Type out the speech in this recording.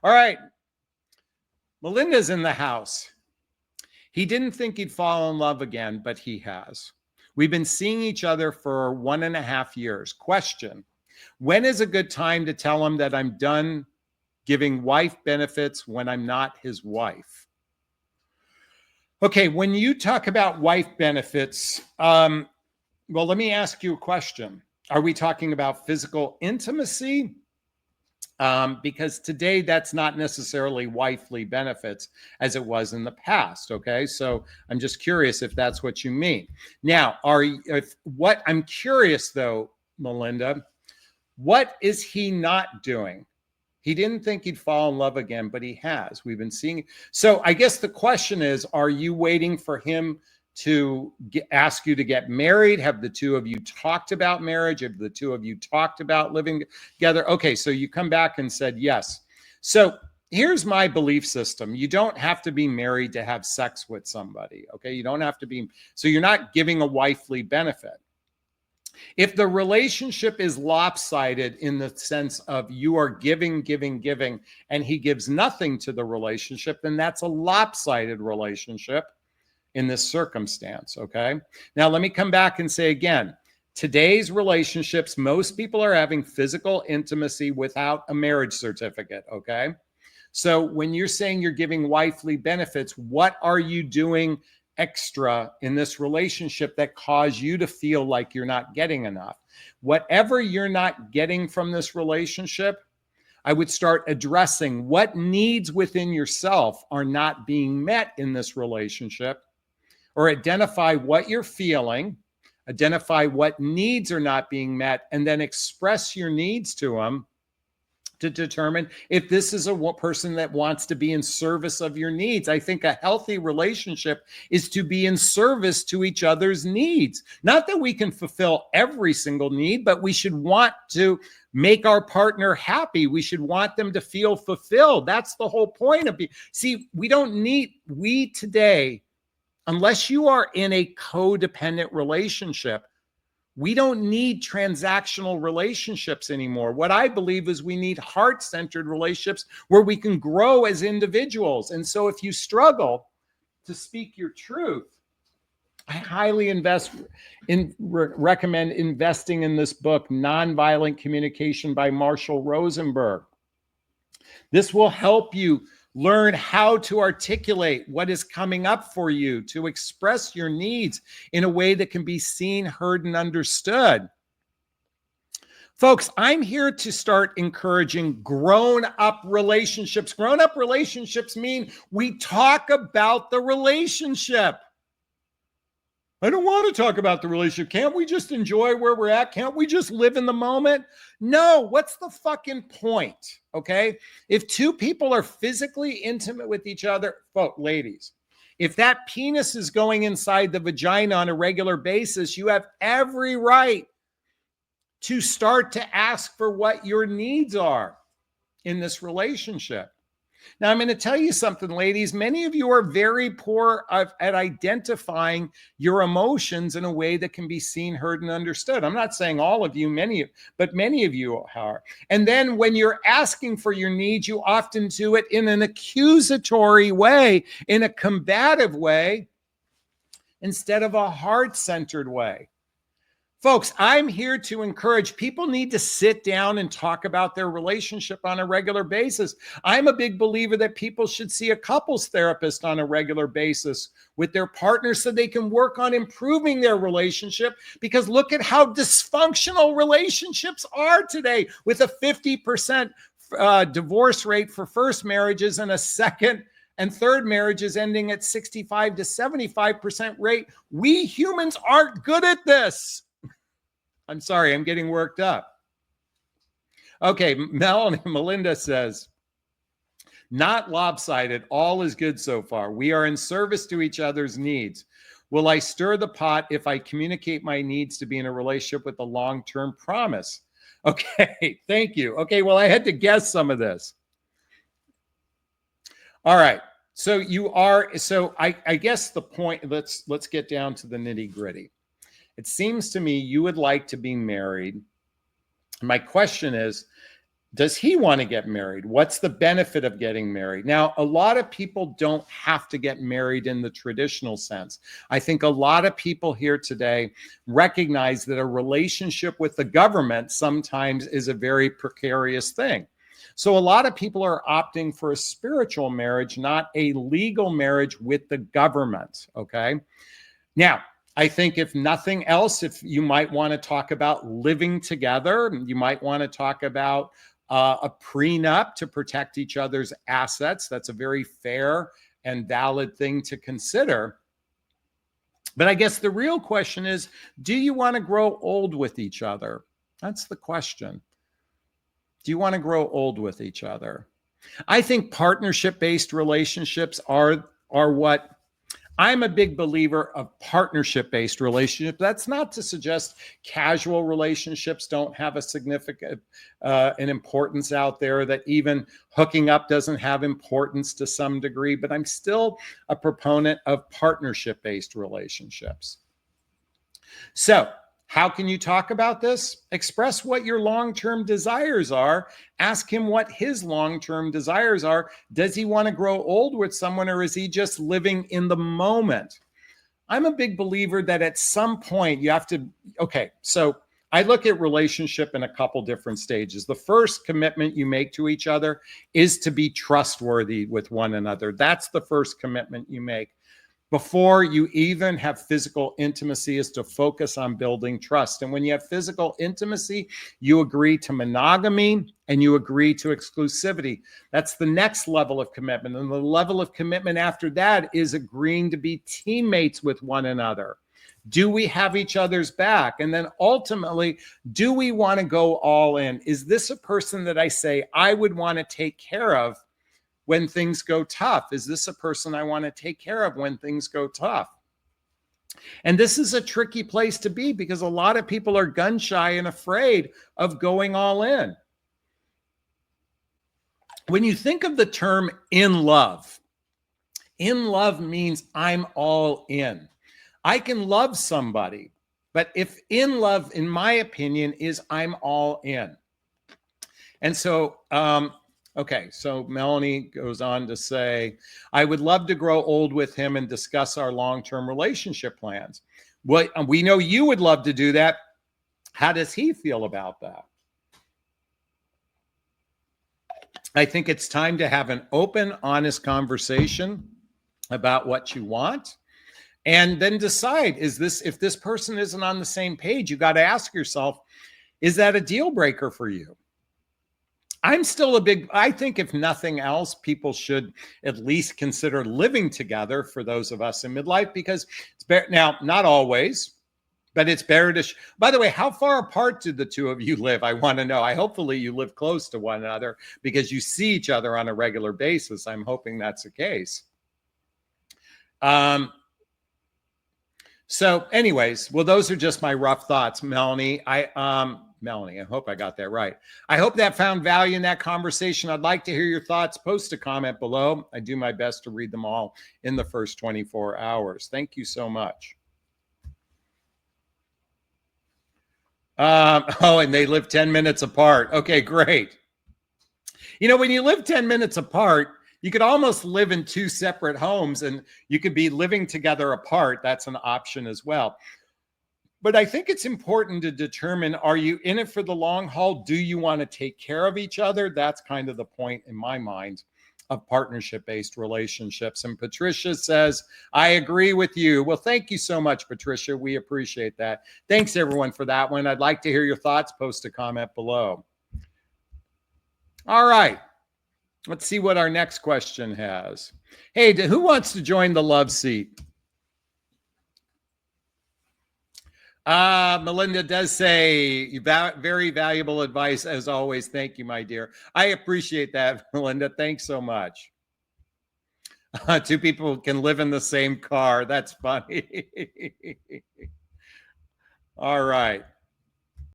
All right. Melinda's in the house. He didn't think he'd fall in love again, but he has. We've been seeing each other for 1.5 years. Question: when is a good time to tell him that I'm done giving wife benefits when I'm not his wife? Okay, when you talk about wife benefits, well, let me ask you a question. Are we talking about physical intimacy? Because today that's not necessarily wifely benefits as it was in the past. Okay, so I'm just curious if that's what you mean. Now, what I'm curious though, Melinda, what is he not doing? He didn't think he'd fall in love again, but he has. We've been seeing. So I guess the question is, are you waiting for him to ask you to get married? Have the two of you talked about marriage? Have the two of you talked about living together? Okay, so you come back and said yes. So here's my belief system. You don't have to be married to have sex with somebody, okay? You don't have to be, so you're not giving a wifely benefit. If the relationship is lopsided in the sense of you are giving, and he gives nothing to the relationship, then that's a lopsided relationship in this circumstance, okay? Now, let me come back and say again, today's relationships, most people are having physical intimacy without a marriage certificate, okay? So when you're saying you're giving wifely benefits, what are you doing extra in this relationship that cause you to feel like you're not getting enough? Whatever you're not getting from this relationship, I would start addressing what needs within yourself are not being met in this relationship, or identify what you're feeling, identify what needs are not being met, and then express your needs to them to determine if this is a person that wants to be in service of your needs. I think a healthy relationship is to be in service to each other's needs. Not that we can fulfill every single need, but we should want to make our partner happy. We should want them to feel fulfilled. That's the whole point of we today, unless you are in a codependent relationship, we don't need transactional relationships anymore. What I believe is we need heart-centered relationships where we can grow as individuals. And so if you struggle to speak your truth, I highly recommend investing in this book, Nonviolent Communication by Marshall Rosenberg. This will help you learn how to articulate what is coming up for you, to express your needs in a way that can be seen, heard, and understood. Folks, I'm here to start encouraging grown-up relationships. Grown-up relationships mean we talk about the relationship. I don't want to talk about the relationship. Can't we just enjoy where we're at? Can't we just live in the moment? No, what's the fucking point? Okay. If two people are physically intimate with each other, folks, ladies, if that penis is going inside the vagina on a regular basis, you have every right to start to ask for what your needs are in this relationship. Now, I'm going to tell you something, ladies. Many of you are very poor at identifying your emotions in a way that can be seen, heard, and understood. I'm not saying all of you, but many of you are. And then when you're asking for your needs, you often do it in an accusatory way, in a combative way, instead of a heart-centered way. Folks, I'm here to encourage people need to sit down and talk about their relationship on a regular basis. I'm a big believer that people should see a couples therapist on a regular basis with their partner so they can work on improving their relationship, because look at how dysfunctional relationships are today, with a 50% divorce rate for first marriages and a second and third marriages ending at 65 to 75% rate. We humans aren't good at this. I'm sorry, I'm getting worked up. Okay, Melinda says, not lopsided, all is good so far. We are in service to each other's needs. Will I stir the pot if I communicate my needs to be in a relationship with a long-term promise? Okay, thank you. Okay, well, I had to guess some of this. All right, so I guess the point, let's get down to the nitty-gritty. It seems to me you would like to be married. My question is, Does he want to get married? What's the benefit of getting married? Now, a lot of people don't have to get married in the traditional sense. I think a lot of people here today recognize that a relationship with the government sometimes is a very precarious thing. So a lot of people are opting for a spiritual marriage, not a legal marriage with the government. Okay. Now, I think if nothing else, if you might want to talk about living together, you might want to talk about a prenup to protect each other's assets. That's a very fair and valid thing to consider. But I guess the real question is, do you want to grow old with each other? That's the question. Do you want to grow old with each other? I think partnership-based relationships are what I'm a big believer of partnership-based relationships. That's not to suggest casual relationships don't have a significant an importance out there, that even hooking up doesn't have importance to some degree, but I'm still a proponent of partnership-based relationships. So, how can you talk about this? Express what your long-term desires are. Ask him what his long-term desires are. Does he want to grow old with someone, or is he just living in the moment? I'm a big believer that at some point you have to, okay, so I look at relationship in a couple different stages. The first commitment you make to each other is to be trustworthy with one another. That's the first commitment you make. Before you even have physical intimacy, is to focus on building trust. And when you have physical intimacy, you agree to monogamy and you agree to exclusivity. That's the next level of commitment. And the level of commitment after that is agreeing to be teammates with one another. Do we have each other's back? And then ultimately, do we want to go all in? Is this a person that I say I would want to take care of when things go tough? Is this a person I want to take care of when things go tough? And this is a tricky place to be, because a lot of people are gun shy and afraid of going all in. When you think of the term in love means I'm all in. I can love somebody, but if in love, in my opinion, is I'm all in. And so, okay, so Melanie goes on to say, I would love to grow old with him and discuss our long-term relationship plans. Well, we know you would love to do that. How does he feel about that? I think it's time to have an open, honest conversation about what you want, and then decide, if this person isn't on the same page, you got to ask yourself, is that a deal breaker for you? I think if nothing else, people should at least consider living together for those of us in midlife, because it's better. Now, not always, but it's better to, by the way, how far apart do the two of you live? I want to know. Hopefully you live close to one another because you see each other on a regular basis. I'm hoping that's the case. So anyways, well, those are just my rough thoughts, Melanie. Melanie, I hope I got that right. I hope that found value in that conversation. I'd like to hear your thoughts. Post a comment below. I do my best to read them all in the first 24 hours. Thank you so much. Oh, and they live 10 minutes apart. Okay, great. You know, when you live 10 minutes apart, you could almost live in two separate homes, and you could be living together apart. That's an option as well. But I think it's important to determine, are you in it for the long haul? Do you want to take care of each other? That's kind of the point in my mind of partnership-based relationships. And Patricia says, I agree with you. Well, thank you so much, Patricia. We appreciate that. Thanks, everyone, for that one. I'd like to hear your thoughts. Post a comment below. All right. Let's see what our next question has. Hey, who wants to join the love seat? Melinda does say, very valuable advice as always. Thank you, my dear. I appreciate that, Melinda. Thanks so much. Two people can live in the same car. That's funny. All right.